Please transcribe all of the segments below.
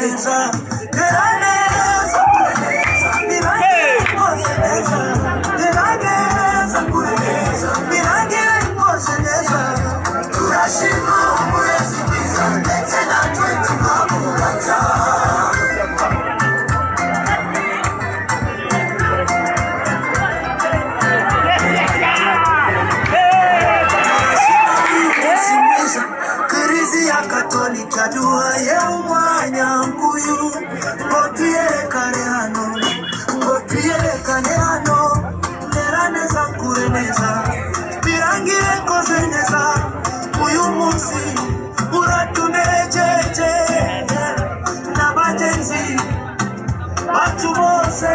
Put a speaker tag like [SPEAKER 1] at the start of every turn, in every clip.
[SPEAKER 1] neza Geraneza Mirangira rwose neza Geraneza Mirangira rwose neza Turashima umurezi mwiza ndetse natwe tukamubaza Katolika dua ya umwanya mkuyu Ngotierekane hano Neraneza nkureneza Birangire koze neza Uyu munsi uratunejeje N'abagenzi bacu bose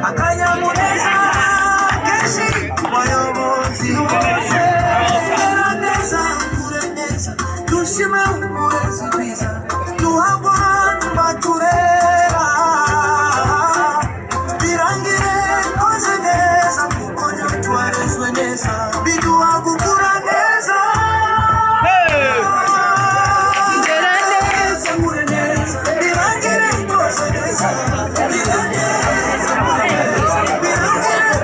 [SPEAKER 1] Akanyamuneza kenshi bayobozi bose Dushime umurezi mwiza duhabwa maturera Birangire koze neza kuko twarezwe neza biduha gukura neza Geraneza mureneza Birangire koze neza Birangire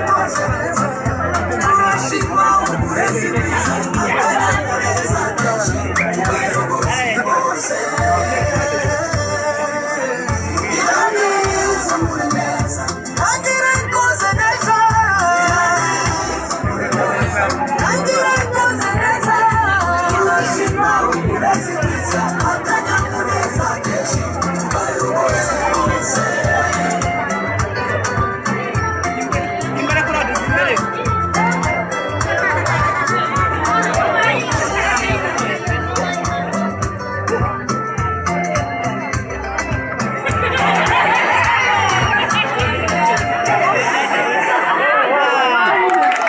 [SPEAKER 1] koze neza Turashima umurezi mwiza I'm